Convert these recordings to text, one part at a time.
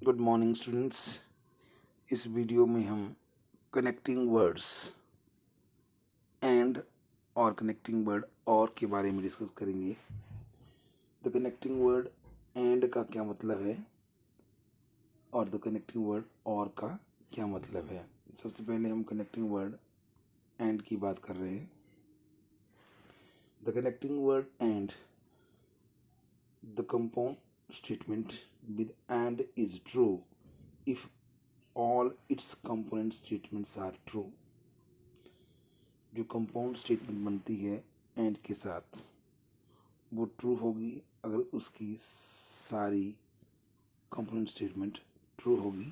Good morning students. इस video में हम कनेक्टिंग वर्ड्स एंड और कनेक्टिंग वर्ड और के बारे में डिस्कस करेंगे। द कनेक्टिंग वर्ड एंड का क्या मतलब है और द कनेक्टिंग वर्ड और का क्या मतलब है। सबसे पहले हम कनेक्टिंग वर्ड एंड की बात कर रहे हैं। The connecting word and the compound statement with and is true if all its component statements are true। जो कंपाउंड स्टेटमेंट बनती है एंड के साथ वो ट्रू होगी अगर उसकी सारी कंपोनेंट स्टेटमेंट ट्रू होगी,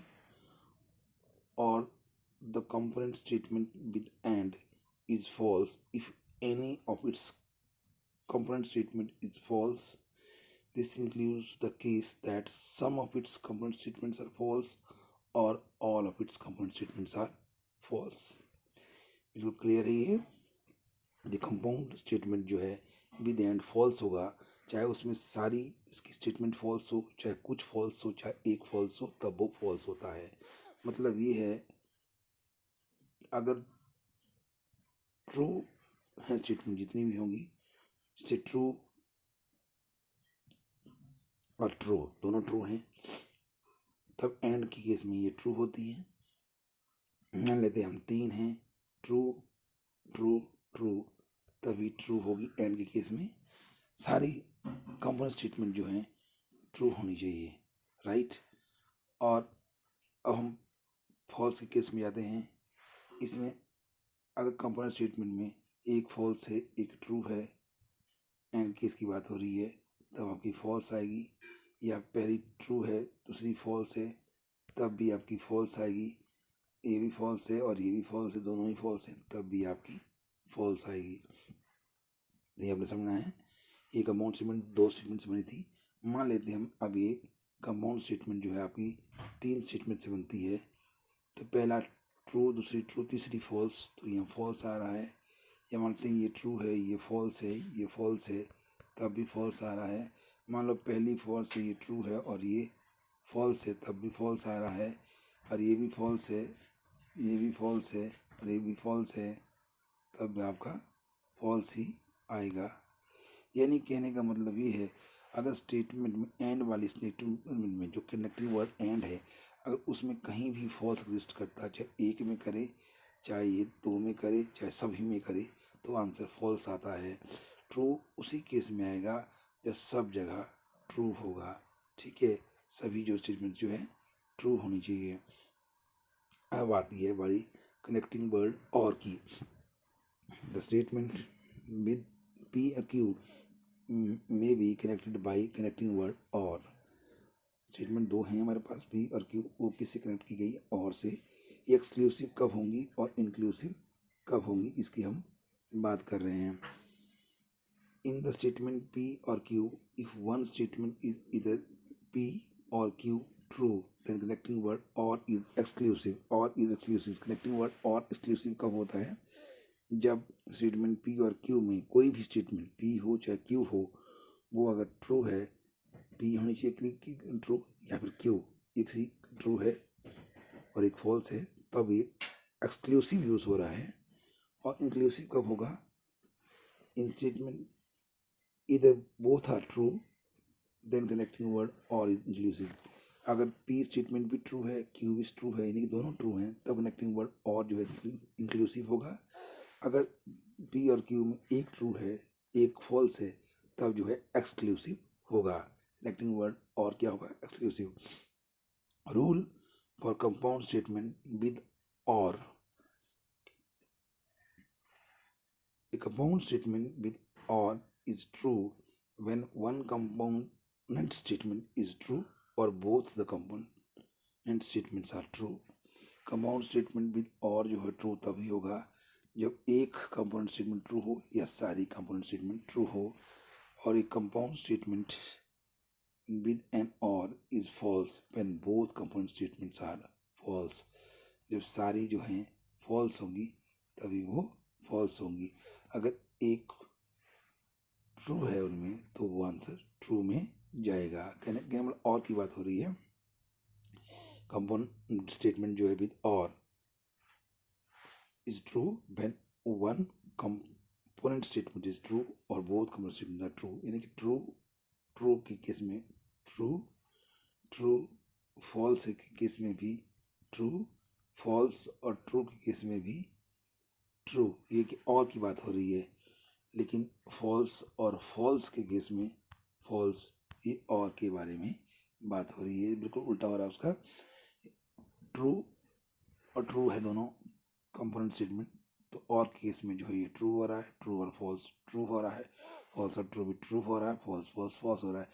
और the component statement with and is false if any of its component statement is false। This includes the case that some of its component statements are false or all of its component statements are false। बिल्कुल clear है ये। The compound statement जो है with and false होगा, चाहे उसमें सारी इसकी स्टेटमेंट फॉल्स हो, चाहे कुछ फॉल्स हो, चाहे एक फॉल्स हो, तब वो फॉल्स होता है। मतलब ये है, अगर ट्रू है स्टेटमेंट जितनी भी होंगी, जैसे ट्रू और ट्रू दोनों ट्रू हैं, तब एंड की केस में ये ट्रू होती है। मान लेते हैं हम 3 हैं, ट्रू ट्रू ट्रू, तभी ट्रू होगी। एंड के केस में सारी कंपाउंड स्टेटमेंट जो है ट्रू होनी चाहिए, राइट। और अब हम फॉल्स के केस में जाते हैं। इसमें अगर कंपाउंड स्टेटमेंट में एक फॉल्स है एक ट्रू है, एंड केस की बात हो रही है, तब आपकी फॉल्स आएगी। या पहली ट्रू है दूसरी फॉल्स है, तब भी आपकी फॉल्स आएगी। ये भी फॉल्स है और ये भी फॉल्स है, दोनों ही फॉल्स है, तब भी आपकी फॉल्स आएगी। ये आपने समझना है। ये कंपाउंड स्टेटमेंट 2 स्टेटमेंट से बनी थी। मान लेते हैं हम अब ये कंपाउंड स्टेटमेंट जो है आपकी 3 स्टेटमेंट से बनती है। तो पहला ट्रू, दूसरी ट्रू, तीसरी फॉल्स, तो यहाँ फॉल्स आ रहा है। या मानते हैं ये ट्रू है, ये फॉल्स है, ये फॉल्स है, तब भी फॉल्स आ रहा है। मान लो पहली फॉल्स है, ये ट्रू है और ये फॉल्स है, तब भी फॉल्स आ रहा है। और ये भी फॉल्स है, ये भी फॉल्स है और ये भी फॉल्स है, तब भी आपका फॉल्स ही आएगा। यानी कहने का मतलब ये है, अगर स्टेटमेंट में एंड वाली स्टेटमेंट में जो कनेक्टिंग वर्ड एंड है, अगर उसमें कहीं भी फॉल्स एग्जिस्ट करता है, चाहे एक में करे, चाहे ये 2 में करे, चाहे सभी में करे, तो आंसर फॉल्स आता है। ट्रू उसी केस में आएगा जब सब जगह ट्रू होगा। ठीक है, सभी जो स्टेटमेंट जो है ट्रू होनी चाहिए। अब आती है बड़ी कनेक्टिंग वर्ड और की। The statement with P Q may be connected by connecting word और। स्टेटमेंट 2 हैं हमारे पास, पी और क्यू, वो किससे कनेक्ट की गई? और से। एक्सक्लूसिव कब होंगी और इंक्लूसिव कब होंगी, इसकी हम बात कर रहे हैं। In the statement P or Q, if one statement is इधर P or Q true, then connecting word or is exclusive. Or is exclusive, connecting word or exclusive कब होता है? जब स्टेटमेंट पी और क्यू में कोई भी statement P हो चाहे क्यू हो, वो अगर ट्रू है, पी होनी चाहिए ट्रू, या फिर क्यू एक सी ट्रू है और एक फॉल्स है, तब ये एक्सक्लूसिव यूज हो रहा है। और इंक्लूसिव कब होगा? इन स्टेटमेंट इधर both are true, then connecting word or is inclusive. अगर पी स्टेटमेंट भी ट्रू है, क्यू भी ट्रू है, यानी कि दोनों ट्रू हैं, तब कनेक्टिंग वर्ड और जो है इंक्लूसिव होगा। अगर पी और क्यू में एक ट्रू है एक फॉल्स है, तब जो है एक्सक्लूसिव होगा। कनेक्टिंग वर्ड और क्या होगा? Exclusive. Rule for compound statement with और। A compound statement with or is true when one component statement is true or both the component statements are true। Compound statement with और जो है true तभी होगा जब एक कंपाउंड स्टेटमेंट ट्रू हो या सारी कंपाउंड स्टेटमेंट ट्रू हो। और एक compound statement with an or is false when both compound statements are false. जब सारी जो हैं फॉल्स होंगी तभी वो फॉल्स होंगी। अगर एक ट्रू है उनमें तो वो आंसर ट्रू में जाएगा। कहने मतलब और की बात हो रही है। कंपाउंड स्टेटमेंट जो है with or is true when one component statement is true or both component statement are true, यानी कि ट्रू के केस में ट्रू, ट्रू फॉल्स के केस में भी ट्रू, फॉल्स और ट्रू के केस में भी ट्रू। ये कि और की बात हो रही है, लेकिन फॉल्स और फॉल्स के केस में फॉल्स, ये और के बारे में बात हो रही है, बिल्कुल उल्टा हो रहा है उसका। ट्रू और ट्रू है दोनों कंपोनेंट स्टेटमेंट, तो और केस में जो है ये ट्रू हो रहा है, ट्रू और फॉल्स ट्रू हो रहा है, फॉल्स और ट्रू भी ट्रू हो रहा है, फॉल्स फॉल्स फॉल्स हो रहा है,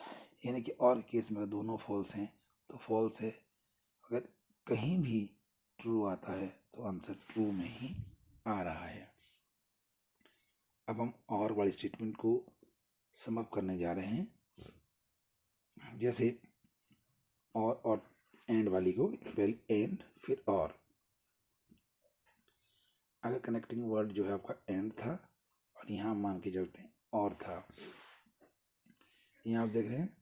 यानी कि और केस में अगर दोनों फॉल्स हैं तो फॉल्स है, अगर कहीं भी ट्रू आता है तो आंसर ट्रू में ही आ रहा है। अब हम और वाली स्टेटमेंट को सम अप करने जा रहे हैं, जैसे और एंड वाली को, पहले एंड फिर और। अगर कनेक्टिंग वर्ड जो है आपका एंड था और यहाँ मान के चलते हैं और था, यहाँ आप देख रहे हैं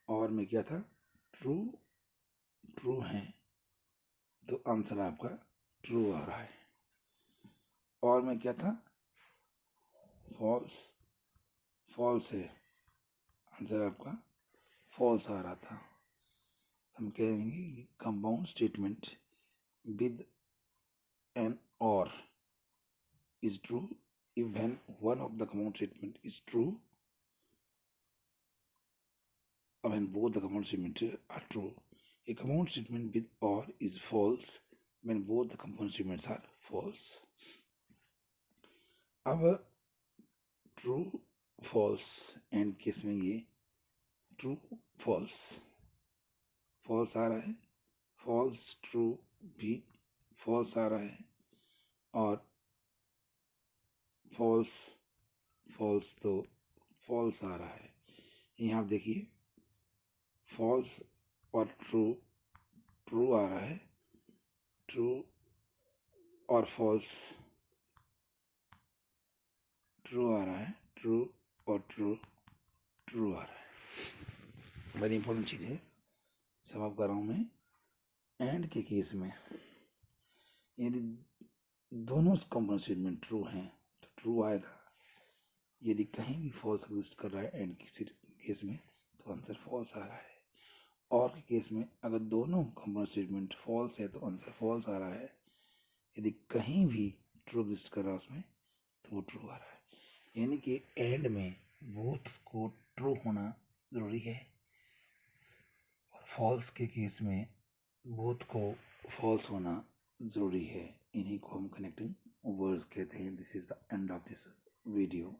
और में क्या था, ट्रू ट्रू है, तो आंसर आपका ट्रू आ रहा है। और में क्या था, फॉल्स फॉल्स है, आंसर आपका फॉल्स आ रहा था। हम कहेंगे कंपाउंड स्टेटमेंट विद एन और is true if when one of the compound statement is true or when both the compound statements are true. A compound statement with or is false when both the compound statements are false. अब true false and case में ये true false false आ रहा है, false true भी false आ रहा है, और false false तो फॉल्स आ रहा है। यहाँ आप देखिए फॉल्स और ट्रू ट्रू आ रहा है, ट्रू और फॉल्स ट्रू आ रहा है, ट्रू और ट्रू ट्रू आ रहा है। बड़ी इंपॉर्टेंट चीज़ है, समाप्त कर रहा हूँ मैं। एंड के केस में यदि दोनों कंपाउंड स्टेटमेंट ट्रू हैं तो ट्रू आएगा, यदि कहीं भी फॉल्स एग्जिस्ट कर रहा है एंड के केस में तो आंसर फॉल्स आ रहा है। और के केस में अगर दोनों कंपाउंड स्टेटमेंट फॉल्स है तो आंसर फॉल्स आ रहा है, यदि कहीं भी ट्रू एग्जिस्ट कर रहा है उसमें तो वो ट्रू आ रहा है। यानी कि एंड में बोथ को ट्रू होना ज़रूरी है और फॉल्स के केस में बोथ को फॉल्स होना ज़रूरी है। इन्हीं को हम कनेक्टिंग वर्ड्स कहते हैं। This is the end of this video.